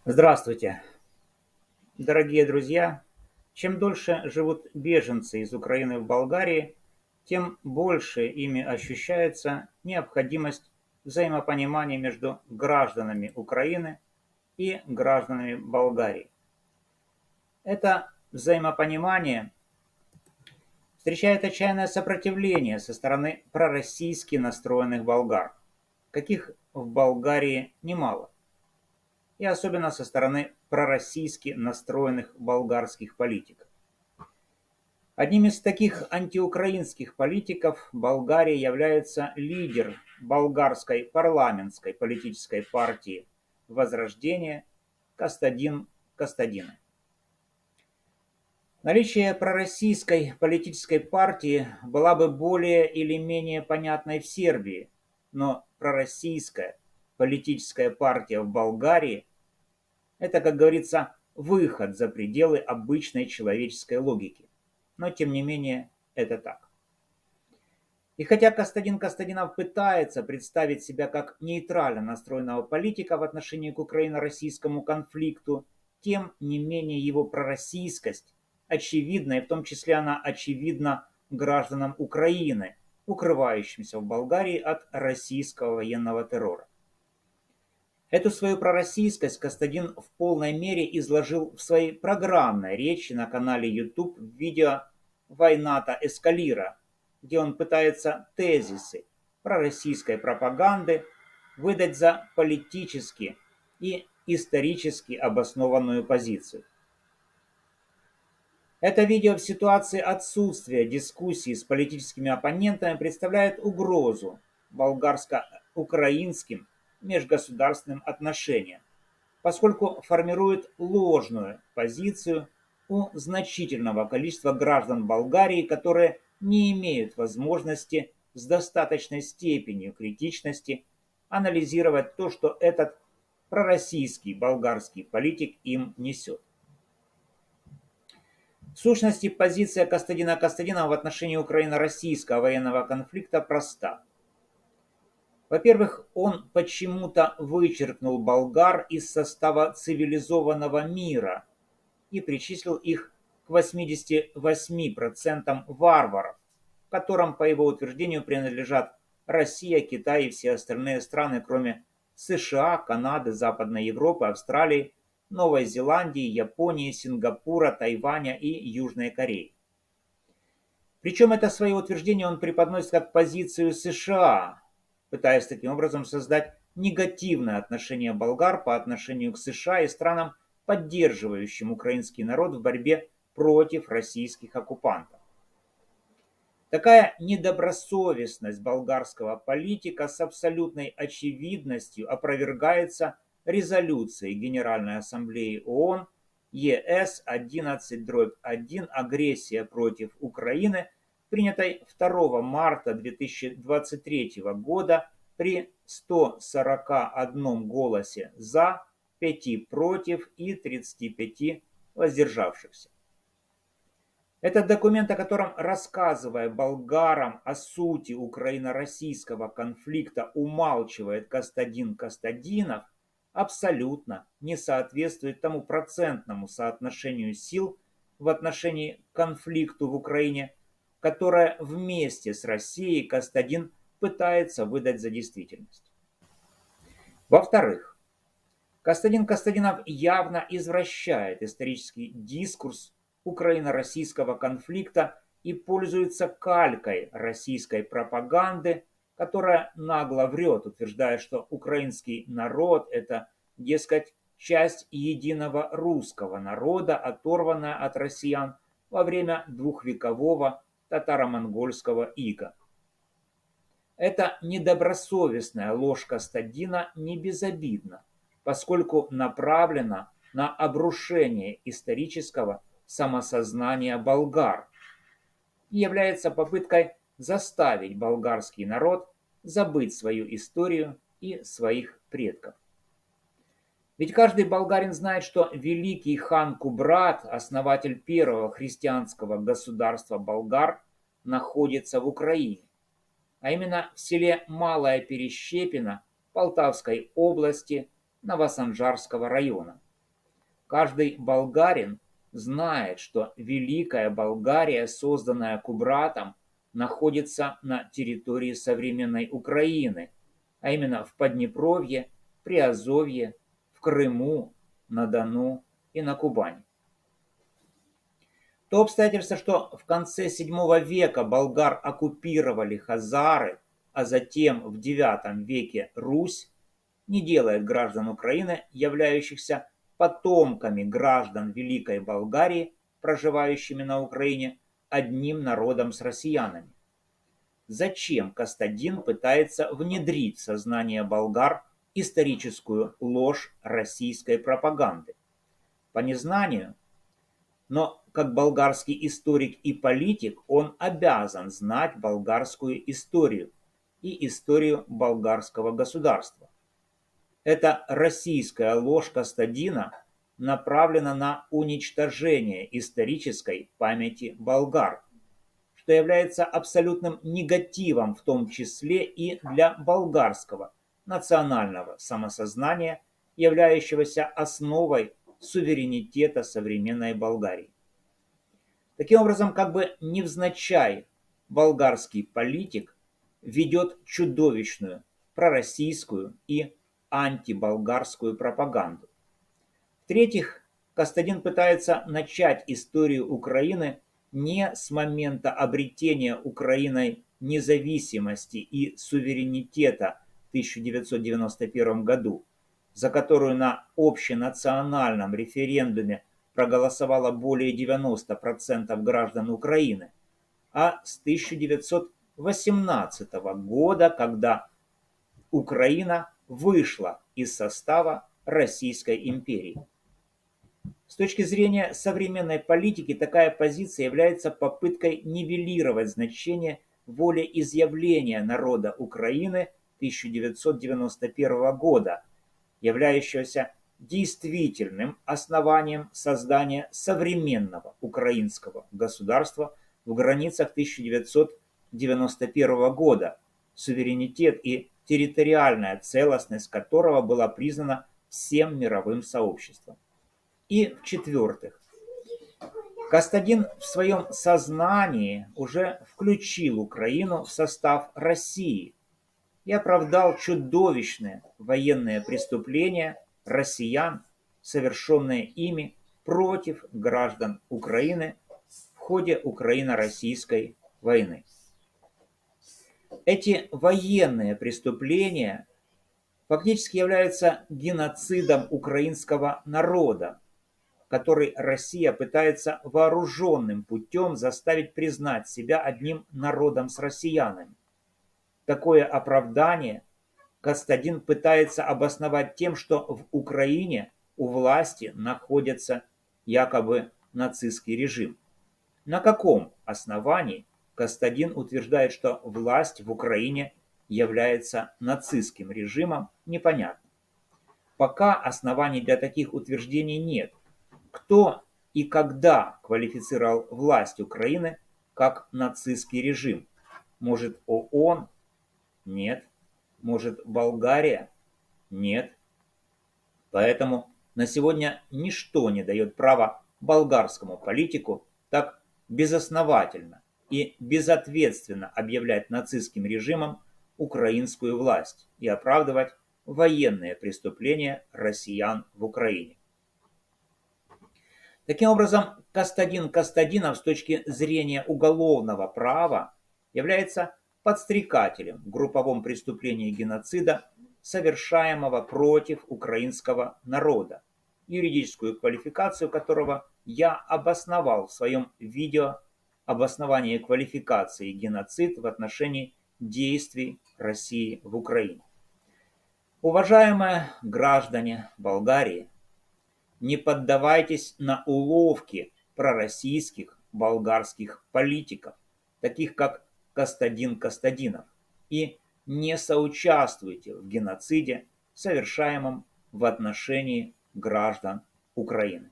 Здравствуйте, дорогие друзья! Чем дольше живут беженцы из Украины в Болгарии, тем больше ими ощущается необходимость взаимопонимания между гражданами Украины и гражданами Болгарии. Это взаимопонимание встречает отчаянное сопротивление со стороны пророссийски настроенных болгар, каких в Болгарии немало, и особенно со стороны пророссийски настроенных болгарских политиков. Одним из таких антиукраинских политиков Болгарии является лидер болгарской парламентской политической партии «Возрождение» Костадин Костадинов. Наличие пророссийской политической партии была бы более или менее понятной в Сербии, но пророссийская политическая партия в Болгарии – это, как говорится, выход за пределы обычной человеческой логики. Но, тем не менее, это так. И хотя Костадин Костадинов пытается представить себя как нейтрально настроенного политика в отношении к украино-российскому конфликту, тем не менее его пророссийскость очевидна, и в том числе она очевидна гражданам Украины, укрывающимся в Болгарии от российского военного террора. Эту свою пророссийскость Костадин в полной мере изложил в своей программной речи на канале YouTube в видео «Войната эскалира», где он пытается тезисы пророссийской пропаганды выдать за политически и исторически обоснованную позицию. Это видео в ситуации отсутствия дискуссии с политическими оппонентами представляет угрозу болгарско-украинским межгосударственным отношениям, поскольку формирует ложную позицию у значительного количества граждан Болгарии, которые не имеют возможности с достаточной степенью критичности анализировать то, что этот пророссийский болгарский политик им несет. В сущности, позиция Костадина Костадинова в отношении украино-российского военного конфликта проста. Во-первых, он почему-то вычеркнул болгар из состава цивилизованного мира и причислил их к 88% варваров, которым, по его утверждению, принадлежат Россия, Китай и все остальные страны, кроме США, Канады, Западной Европы, Австралии, Новой Зеландии, Японии, Сингапура, Тайваня и Южной Кореи. Причем это свое утверждение он преподносит как позицию США, пытаясь таким образом создать негативное отношение болгар по отношению к США и странам, поддерживающим украинский народ в борьбе против российских оккупантов. Такая недобросовестность болгарского политика с абсолютной очевидностью опровергается резолюцией Генеральной Ассамблеи ООН ЕС 11/1 «Агрессия против Украины», принятой 2 марта 2023 года при 141 голосе «за», 5 против и 35 воздержавшихся. Этот документ, о котором, рассказывая болгарам о сути украино-российского конфликта, умалчивает Костадин Костадинов, абсолютно не соответствует тому процентному соотношению сил в отношении к конфликту в Украине, которое вместе с Россией Костадин пытается выдать за действительность. Во-вторых, Костадин Костадинов явно извращает исторический дискурс украино-российского конфликта и пользуется калькой российской пропаганды, которая нагло врет, утверждая, что украинский народ – это, дескать, часть единого русского народа, оторванная от россиян во время двухвекового татаро-монгольского ига. Эта недобросовестная ложь Костадина не безобидна, поскольку направлена на обрушение исторического самосознания болгар и является попыткой заставить болгарский народ забыть свою историю и своих предков. Ведь каждый болгарин знает, что великий хан Кубрат, основатель первого христианского государства болгар, находится в Украине, а именно в селе Малая Перещепино Полтавской области Новосанжарского района, Каждый болгарин знает, что Великая Болгария, созданная Кубратом, находится на территории современной Украины, а именно в Поднепровье, Приазовье, в Крыму, на Дону и на Кубани. То обстоятельство, что в конце VII века болгар оккупировали хазары, а затем в IX веке Русь, не делает граждан Украины, являющихся потомками граждан Великой Болгарии, проживающими на Украине, одним народом с россиянами. Зачем Кастадин пытается внедрить в сознание болгар историческую ложь российской пропаганды? По незнанию, но как болгарский историк и политик он обязан знать болгарскую историю и историю болгарского государства. Эта российская ложь Кастадина направлена на уничтожение исторической памяти болгар, что является абсолютным негативом в том числе и для болгарского национального самосознания, являющегося основой суверенитета современной Болгарии. Таким образом, как бы невзначай, болгарский политик ведет чудовищную пророссийскую и антиболгарскую пропаганду. В-третьих, Кастадин пытается начать историю Украины не с момента обретения Украиной независимости и суверенитета в 1991 году, за которую на общенациональном референдуме проголосовало более 90% граждан Украины, а с 1918 года, когда Украина вышла из состава Российской империи. С точки зрения современной политики такая позиция является попыткой нивелировать значение волеизъявления народа Украины 1991 года, являющегося действительным основанием создания современного украинского государства в границах 1991 года, суверенитет и территориальная целостность которого была признана всем мировым сообществом. И в-четвертых, Кастадин в своем сознании уже включил Украину в состав России и оправдал чудовищные военные преступления россиян, совершенные ими против граждан Украины в ходе Украино-российской войны. Эти военные преступления фактически являются геноцидом украинского народа, который Россия пытается вооруженным путем заставить признать себя одним народом с россиянами. Такое оправдание Кастадин пытается обосновать тем, что в Украине у власти находится якобы нацистский режим. На каком основании Кастадин утверждает, что власть в Украине является нацистским режимом, непонятно. Пока оснований для таких утверждений нет. Кто и когда квалифицировал власть Украины как нацистский режим? Может, ООН? Нет. Может, Болгария? Нет. Поэтому на сегодня ничто не дает права болгарскому политику так безосновательно и безответственно объявлять нацистским режимом украинскую власть и оправдывать военные преступления россиян в Украине. Таким образом, Кастадин Кастадинов с точки зрения уголовного права является подстрекателем в групповом преступлении геноцида, совершаемого против украинского народа, юридическую квалификацию которого я обосновал в своем видео «Обоснование квалификации геноцид в отношении действий России в Украине». Уважаемые граждане Болгарии, не поддавайтесь на уловки пророссийских болгарских политиков, таких как Кастадин Кастадинов, и не соучаствуйте в геноциде, совершаемом в отношении граждан Украины.